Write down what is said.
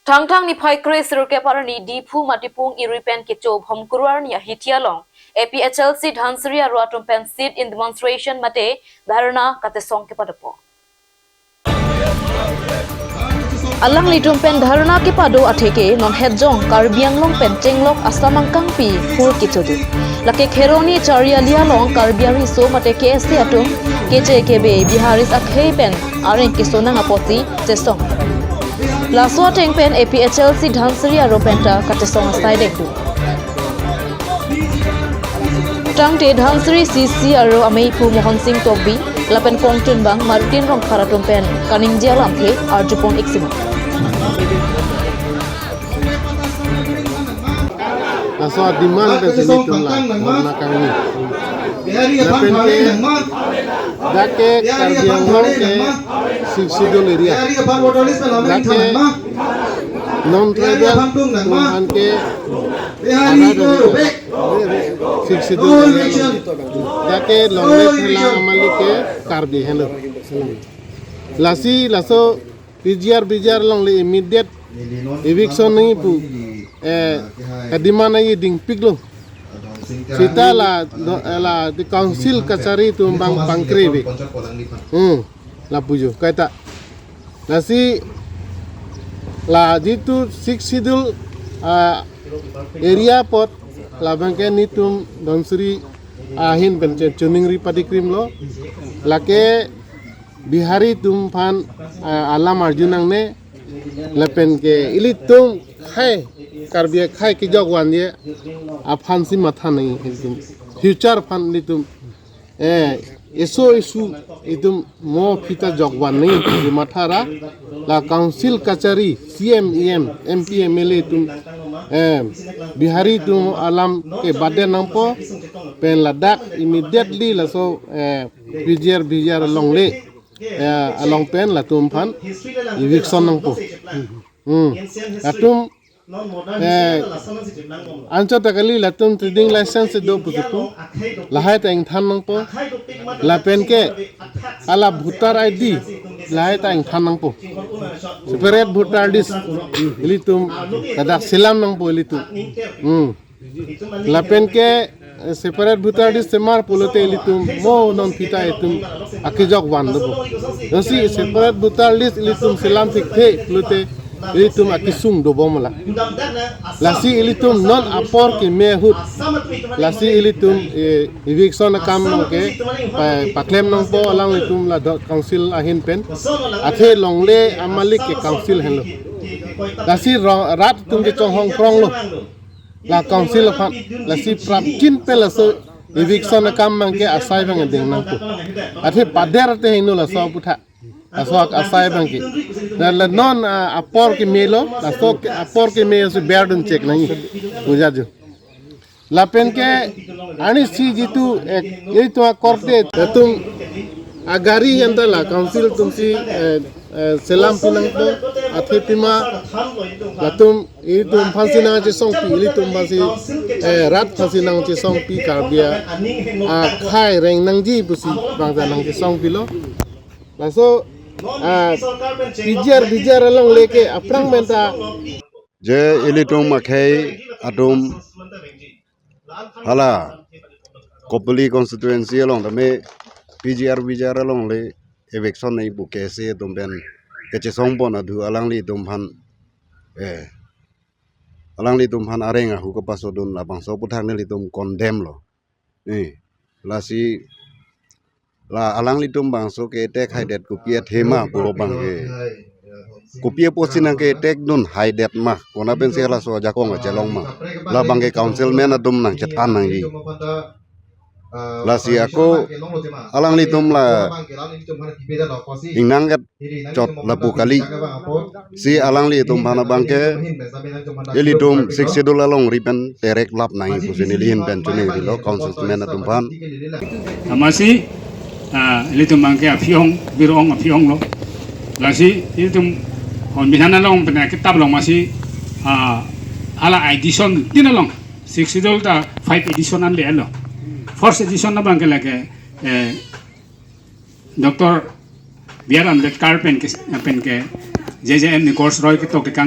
Tang ni pai kris ruke parani dipu matipung iripen kicho bhomkurar ni hitialong APHLC Dhansiri Aro pen sit in demonstration mate Dharna kate song kepado. Alang litung pen Dharna kepado atheke non hedjong karbiang long pen chenglok asamangkang pi fur kichodu lake kheroni charia lialong karbiari so mate KSC atum KJKB biharis akhei pen areng kisona ngapoti chesong Laso teng pen APHLC Dhansiri Aro penta kate song asai dekdu. Tang te Dhansiri CC Aro amei pu Mohon Singh Tokbi lapen kongtun bang Martin rong kharatum pen kaning jalam the arjupon iksima. Laso demand pe sini tumla warna kami. Lapen ke dake karbiang long ke sidul area. Dake non tribal tuhan ke sidul area. Dake longwe thela amali ke karbi hello. Laso bijar long le immediate eviction ni pu kadimana ye ding piglo. Sita la di council kacari tumbang pangkrebe. La pujo kaita. Nasi la jitu six sidul area pot la bangke ni tum Dhansiri ahin pencet tuning ripati krim lo. Lake bihari tum pan alam arjunang ne lepen ke ilitum khai karbiya khai ki jogwan ye afan si matha nahi ekdum future fan litum eso isu idum mo fita jogwan nahi mathara la council kachari CMEM MP MLA tum bihari tum alam ke bade nampo pen ladak immediately la so bijar longle along pen la tum fan eviction nampo atum ancho takali latum trading license do putupu lahai tang than nangpo la pen ke ala voter ID lahai tang than nangpo separate voter ID ilitum kadak silam nangpo ilitum la pen ke separate voter ID semar polote ilitum mo non pita itum akijok wan do nasi separate voter list ilitum silam sikhe polote ilitum akisung do bomala lasi ilitum non apor ke mehut lasi ilitum eviction kam ke paklem nang po alang litum la council ahin pen athe longle amalik ke council hello lasi rat tum ke chong hong prong lo la council phan lasi prap kin pe laso eviction kam mang ke asai bang ding nang po athe pader te hinu la so putha aswak asai bangki dan non apor ke melo asok apor ke me se burden check nahi buja jo lapen ke ani si jitu ye to korte tum agari yanda la council tum si selam pinang po athe pima latum itum fansina je song pi litum basi rat fansina je song pi karbia a khai reng nangji busi bangza nang je song pilo laso bijar along leke aprang menta je ilitum makai atum hala kopuli constituency along tame bijar along le eviction nei bu kese tumben keche songpon adu alang li tumhan alang li tumhan arenga hu ko pasodun labang so puthang ne li tum condemn lo lasi la alang litum bang so ke tek haidet kupia thema puro bang ke kupia posina ke tek nun haidet ma kona pen se la so jakong chelong ma la bang ke council men adum nang chetan nang yi la si ako alang litum la inang gat chot la pukali si alang litum bana bang ke elitum 60 dollar long ripen terek lap nang pusini lihin pen chune lo council men adum ban amasi ilitum bangke apiong birong apiong lo lasi ilitum on binana long pena kitab long masih ala edition dinalong 60 dollar 5 edition an le lo first edition na bangke lage Dr. biar ambedkar pen ke JJM ni course roy ke to